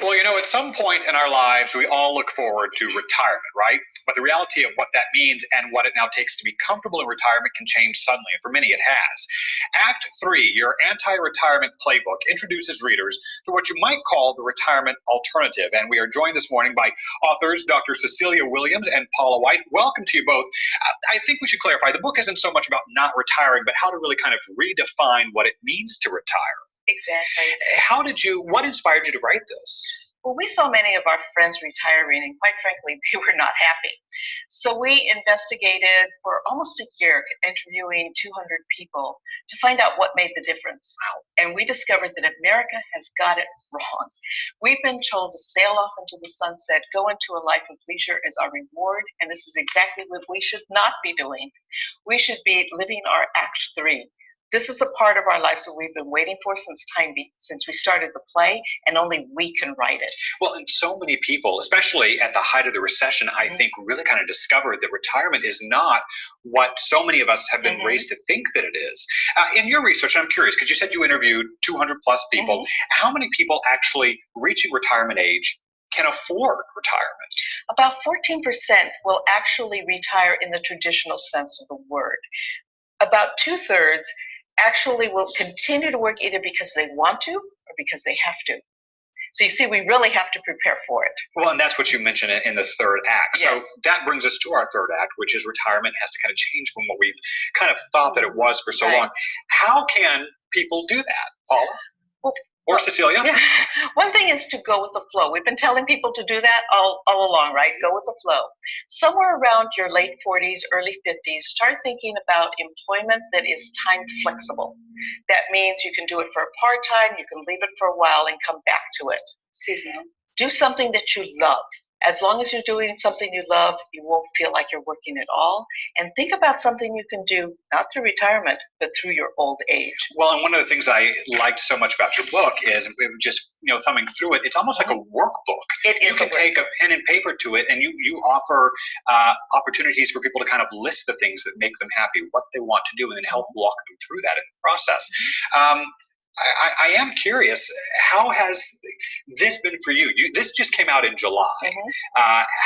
Well, at some point in our lives, we all look forward to retirement, right? But the reality of what that means and what it now takes to be comfortable in retirement can change suddenly, and for many it has. Act 3, your anti-retirement playbook, introduces readers to what you might call the retirement alternative. And we are joined this morning by authors Dr. Cecilia Williams and Paula White. Welcome to you both. I think we should clarify, the book isn't so much about not retiring, but how to really kind of redefine what it means to retire. Exactly. What inspired you to write this? Well, we saw many of our friends retiring, and quite frankly, they were not happy. So we investigated for almost a year, interviewing 200 people to find out what made the difference. And we discovered that America has got it wrong. We've been told to sail off into the sunset, go into a life of leisure as our reward, and this is exactly what we should not be doing. We should be living our Act 3. This is the part of our lives that we've been waiting for since we started the play, and only we can write it. Well, and so many people, especially at the height of the recession, I think really kind of discovered that retirement is not what so many of us have been raised to think that it is. In your research, I'm curious, because you said you interviewed 200 plus people, how many people actually reaching retirement age can afford retirement? About 14% will actually retire in the traditional sense of the word. About 2/3 actually will continue to work either because they want to or because they have to. So you see, we really have to prepare for it. Well, and that's what you mentioned in the third act. Yes. So that brings us to our third act, which is retirement has to kind of change from what we've kind of thought that it was for so long. How can people do that, Paula? Or Cecilia? Yeah. One thing is to go with the flow. We've been telling people to do that all along, right? Go with the flow. Somewhere around your late 40s, early 50s, start thinking about employment that is time flexible. That means you can do it for a part-time, you can leave it for a while and come back to it. Seasonal. Do something that you love. As long as you're doing something you love, you won't feel like you're working at all. And think about something you can do, not through retirement, but through your old age. Well, and one of the things I liked so much about your book is just, thumbing through it, it's almost like a workbook. You can take a pen and paper to it, and you offer opportunities for people to kind of list the things that make them happy, what they want to do, and then help walk them through that in the process. I am curious, how has this been for you? This just came out in July.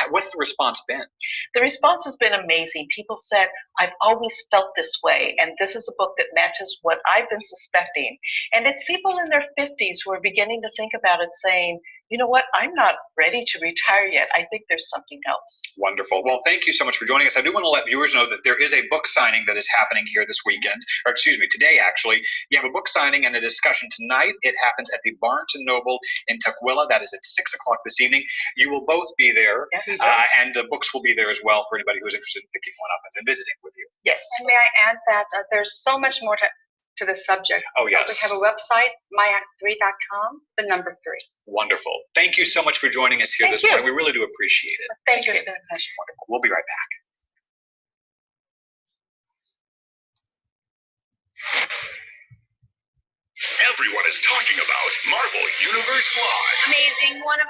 What's the response been? The response has been amazing. People said, I've always felt this way, and this is a book that matches what I've been suspecting. And it's people in their 50s who are beginning to think about it, saying, you know what, I'm not ready to retire yet. I think there's something else. Wonderful. Well, thank you so much for joining us. I do want to let viewers know that there is a book signing that is happening here this weekend, or excuse me, today actually. You have a book signing and a discussion tonight. It happens at the Barnes & Noble in Tukwila. That is at 6 o'clock this evening. You will both be there, and the books will be there as well for anybody who is interested in picking one up and visiting with you. Yes. And may I add that there's so much more to the subject. Oh, yes. We have a website, myact3.com, the number 3. Wonderful. Thank you so much for joining us here this morning. We really do appreciate it. Thank you. It's been a pleasure. Wonderful. We'll be right back. Everyone is talking about Marvel Universe Live. Amazing. One of